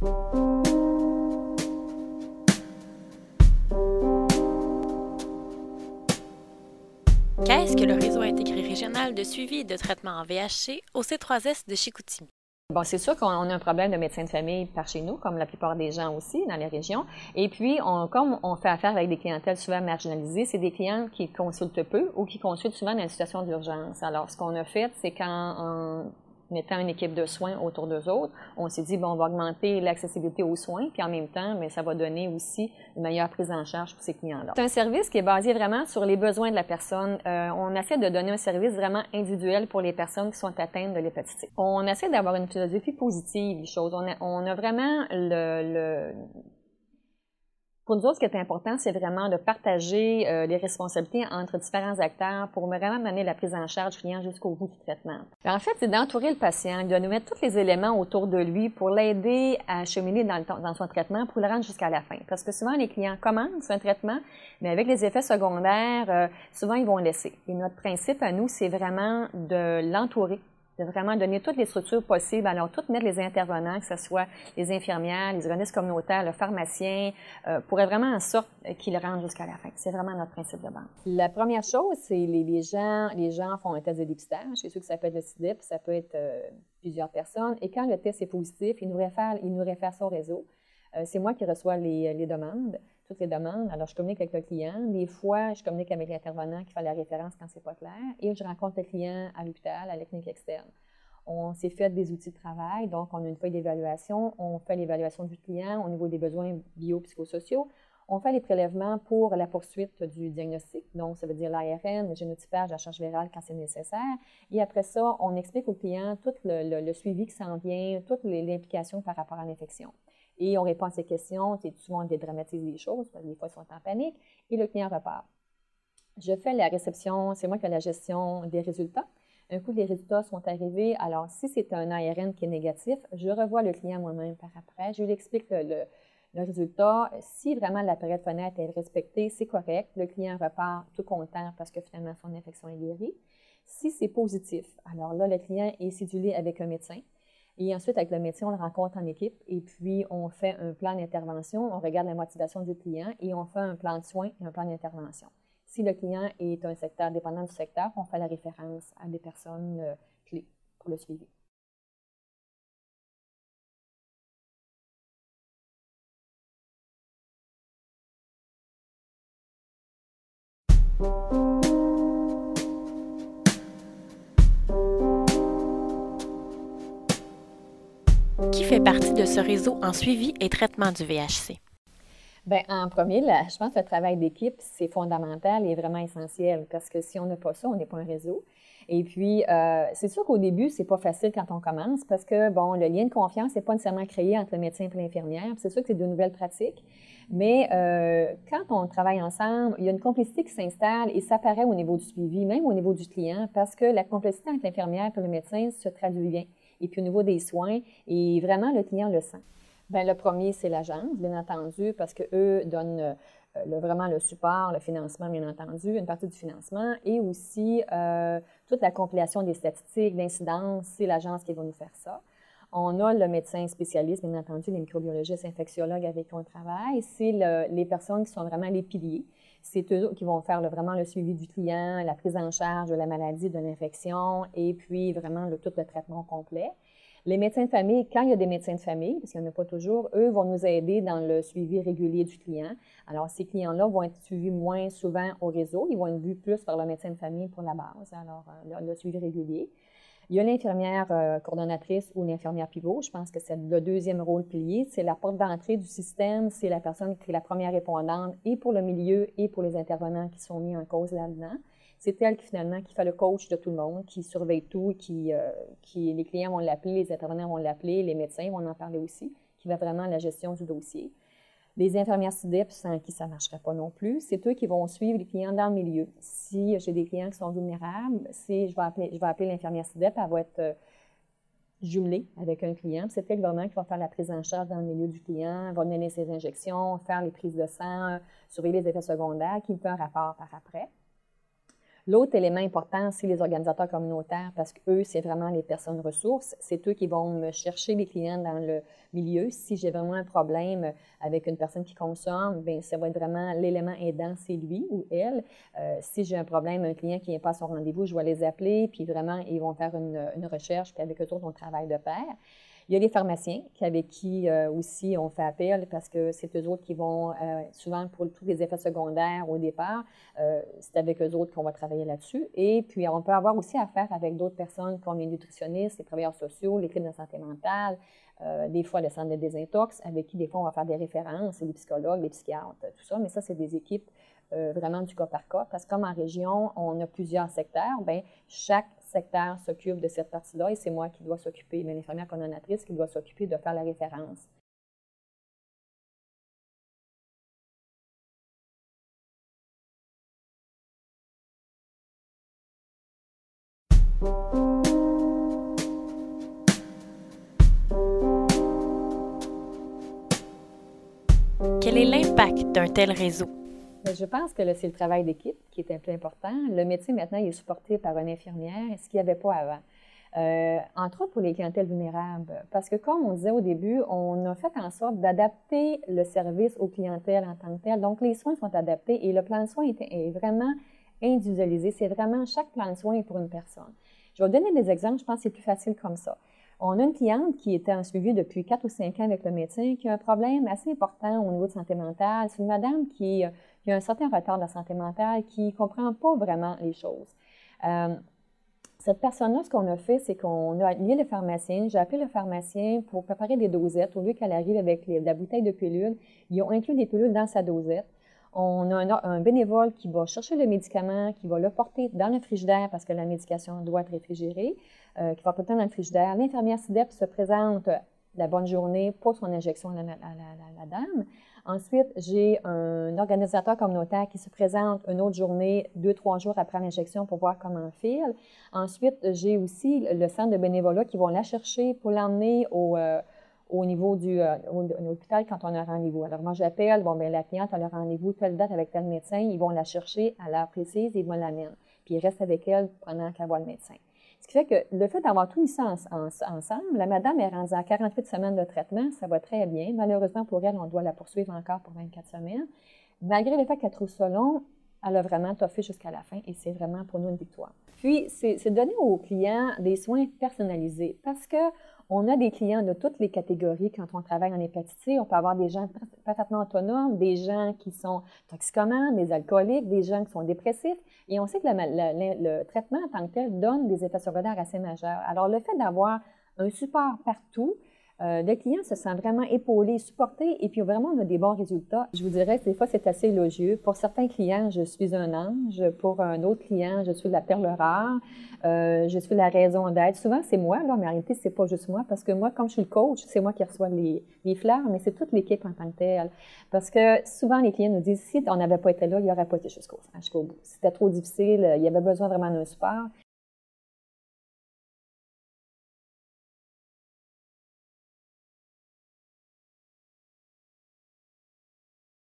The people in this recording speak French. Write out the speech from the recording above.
Qu'est-ce que le réseau intégré régional de suivi et de traitement en VHC au C3S de Chicoutimi? Bon, c'est sûr qu'on a un problème de médecins de famille par chez nous, comme la plupart des gens aussi dans les régions. Et puis, comme on fait affaire avec des clientèles souvent marginalisées, c'est des clients qui consultent peu ou qui consultent souvent dans une situation d'urgence. Alors, ce qu'on a fait, c'est qu'en mettant une équipe de soins autour d'eux autres, on s'est dit, bon, on va augmenter l'accessibilité aux soins, puis en même temps, mais ça va donner aussi une meilleure prise en charge pour ces clients-là. C'est un service qui est basé vraiment sur les besoins de la personne. On essaie de donner un service vraiment individuel pour les personnes qui sont atteintes de l'hépatite C. On essaie d'avoir une philosophie positive des choses. On a vraiment Pour nous autres, ce qui est important, c'est vraiment de partager les responsabilités entre différents acteurs pour vraiment mener la prise en charge du client jusqu'au bout du traitement. En fait, c'est d'entourer le patient, de nous mettre tous les éléments autour de lui pour l'aider à cheminer dans son traitement pour le rendre jusqu'à la fin. Parce que souvent, les clients commencent un traitement, mais avec les effets secondaires, souvent, ils vont laisser. Et notre principe à nous, c'est vraiment de l'entourer, de vraiment donner toutes les structures possibles. Alors, toutes mettre les intervenants, que ce soit les infirmières, les organismes communautaires, le pharmacien, pour être vraiment en sorte qu'ils le rendent jusqu'à la fin. C'est vraiment notre principe de base. La première chose, c'est les gens font un test de dépistage. C'est sûr que ça peut être le CIDEP, ça peut être plusieurs personnes. Et quand le test est positif, ils nous réfèrent ça au réseau. C'est moi qui reçois les demandes, toutes les demandes. Alors, je communique avec le client. Des fois, je communique avec l'intervenant qui fait la référence quand c'est pas clair. Et je rencontre le client à l'hôpital, à la clinique externe. On s'est fait des outils de travail. Donc, on a une feuille d'évaluation. On fait l'évaluation du client au niveau des besoins biopsychosociaux. On fait les prélèvements pour la poursuite du diagnostic. Donc, ça veut dire l'ARN, le génotypage, la charge virale quand c'est nécessaire. Et après ça, on explique au client tout le suivi qui s'en vient, toutes les implications par rapport à l'infection. Et on répond à ces questions. Souvent, on dédramatise les choses, parce que des fois, ils sont en panique, et le client repart. Je fais la réception, c'est moi qui ai la gestion des résultats. Un coup, les résultats sont arrivés. Alors, si c'est un ARN qui est négatif, je revois le client moi-même par après. Je lui explique le résultat. Si vraiment la période fenêtre est respectée, c'est correct. Le client repart tout content parce que finalement, son infection est guérie. Si c'est positif, alors là, le client est cédulé avec un médecin. Et ensuite, avec le médecin, on le rencontre en équipe et puis on fait un plan d'intervention, on regarde la motivation du client et on fait un plan de soins et un plan d'intervention. Si le client est un secteur dépendant du secteur, on fait la référence à des personnes clés pour le suivi. Qui fait partie de ce réseau en suivi et traitement du VHC? Bien, en premier, je pense que le travail d'équipe, c'est fondamental et vraiment essentiel parce que si on n'a pas ça, on n'est pas un réseau. Et puis, c'est sûr qu'au début, c'est pas facile quand on commence parce que, bon, le lien de confiance n'est pas nécessairement créé entre le médecin et l'infirmière. C'est sûr que c'est de nouvelles pratiques, mais quand on travaille ensemble, il y a une complicité qui s'installe et ça paraît au niveau du suivi, même au niveau du client, parce que la complicité entre l'infirmière et le médecin se traduit bien. Et puis, au niveau des soins, et vraiment, le client le sent. Bien, le premier, c'est l'agence, bien entendu, parce qu'eux donnent vraiment le support, le financement, bien entendu, une partie du financement, et aussi toute la compilation des statistiques, d'incidence, c'est l'agence qui va nous faire ça. On a le médecin spécialiste, bien entendu, les microbiologistes, infectiologues avec qui on travaille. C'est les personnes qui sont vraiment les piliers. C'est eux qui vont faire vraiment le suivi du client, la prise en charge de la maladie, de l'infection, et puis vraiment tout le traitement complet. Les médecins de famille, quand il y a des médecins de famille, parce qu'il n'y en a pas toujours, eux vont nous aider dans le suivi régulier du client. Alors, ces clients-là vont être suivis moins souvent au réseau. Ils vont être vus plus par le médecin de famille pour la base, alors le suivi régulier. Il y a l'infirmière coordonnatrice ou l'infirmière pivot. Je pense que c'est le deuxième rôle pilier. C'est la porte d'entrée du système. C'est la personne qui est la première répondante et pour le milieu et pour les intervenants qui sont mis en cause là-dedans. C'est elle qui, finalement, qui fait le coach de tout le monde, qui surveille tout, les clients vont l'appeler, les intervenants vont l'appeler, les médecins vont en parler aussi, qui va vraiment à la gestion du dossier. Les infirmières CIDEP, sans qui ça ne marcherait pas non plus, c'est eux qui vont suivre les clients dans le milieu. Si j'ai des clients qui sont vulnérables, je vais appeler l'infirmière CIDEP, elle va être jumelée avec un client. C'est elle vraiment qui va faire la prise en charge dans le milieu du client, va donner ses injections, faire les prises de sang, surveiller les effets secondaires, qui me fait un rapport par après. L'autre élément important, c'est les organisateurs communautaires parce qu'eux, c'est vraiment les personnes ressources. C'est eux qui vont me chercher les clients dans le milieu. Si j'ai vraiment un problème avec une personne qui consomme, bien, ça va être vraiment l'élément aidant, c'est lui ou elle. Si j'ai un problème, un client qui n'est pas à son rendez-vous, je vais les appeler, puis vraiment, ils vont faire une recherche, puis avec eux autres, on travaille de pair. Il y a les pharmaciens avec qui aussi on fait appel parce que c'est eux autres qui vont, souvent pour tous les effets secondaires au départ, c'est avec eux autres qu'on va travailler là-dessus. Et puis, on peut avoir aussi affaire avec d'autres personnes comme les nutritionnistes, les travailleurs sociaux, les cliniques de santé mentale, des fois le centre de désintox, avec qui des fois on va faire des références, les psychologues, les psychiatres, tout ça. Mais ça, c'est des équipes vraiment du cas par cas, parce que comme en région, on a plusieurs secteurs, bien, chaque secteur s'occupe de cette partie-là et c'est moi qui dois s'occuper, mais l'infirmière coordonnatrice qui doit s'occuper de faire la référence. Quel est l'impact d'un tel réseau? Je pense que c'est le travail d'équipe qui est un peu important. Le métier, maintenant, il est supporté par une infirmière, ce qu'il n'y avait pas avant. Entre autres pour les clientèles vulnérables. Parce que comme on disait au début, on a fait en sorte d'adapter le service aux clientèles en tant que tel. Donc, les soins sont adaptés et le plan de soins est vraiment individualisé. C'est vraiment, chaque plan de soins est pour une personne. Je vais vous donner des exemples, je pense que c'est plus facile comme ça. On a une cliente qui était en suivi depuis 4 ou 5 ans avec le médecin, qui a un problème assez important au niveau de santé mentale. C'est une madame qui a un certain retard de santé mentale, qui ne comprend pas vraiment les choses. Cette personne-là, ce qu'on a fait, c'est qu'on a lié le pharmacien. J'ai appelé le pharmacien pour préparer des dosettes. Au lieu qu'elle arrive avec la bouteille de pilules, ils ont inclus des pilules dans sa dosette. On a un bénévole qui va chercher le médicament, qui va le porter dans le frigidaire parce que la médication doit être réfrigérée, qui va porter dans le frigidaire. L'infirmière SIDEP se présente la bonne journée pour son injection à la dame. Ensuite, j'ai un organisateur communautaire qui se présente une autre journée, 2-3 jours après l'injection pour voir comment elle file. Ensuite, j'ai aussi le centre de bénévolat qui vont la chercher pour l'emmener au niveau du hôpital quand on a rendez-vous. Alors, moi, j'appelle, bon, bien, la cliente a le rendez-vous, telle date avec tel médecin, ils vont la chercher à l'heure précise et ils vont l'amener. Puis, ils restent avec elle pendant qu'elle voit le médecin. Ce qui fait que le fait d'avoir tout mis ça ensemble, la madame est rendue à 48 semaines de traitement, ça va très bien. Malheureusement pour elle, on doit la poursuivre encore pour 24 semaines. Malgré le fait qu'elle trouve ça long, elle a vraiment toffé jusqu'à la fin et c'est vraiment pour nous une victoire. Puis, c'est donner aux clients des soins personnalisés parce qu'on a des clients de toutes les catégories quand on travaille en hépatite C. On peut avoir des gens parfaitement autonomes, des gens qui sont toxicomanes, des alcooliques, des gens qui sont dépressifs. Et on sait que le traitement en tant que tel donne des effets secondaires assez majeurs. Alors, le fait d'avoir un support partout, le client se sent vraiment épaulé, supporté, et puis vraiment, on a des bons résultats. Je vous dirais que des fois, c'est assez élogieux. Pour certains clients, je suis un ange. Pour un autre client, je suis la perle rare. Je suis la raison d'être. Souvent, c'est moi, là, mais en réalité, c'est pas juste moi, parce que moi, comme je suis le coach, c'est moi qui reçois les fleurs, mais c'est toute l'équipe en tant que telle. Parce que souvent, les clients nous disent, si on n'avait pas été là, il n'y aurait pas été jusqu'au bout. C'était trop difficile, il y avait besoin vraiment d'un support.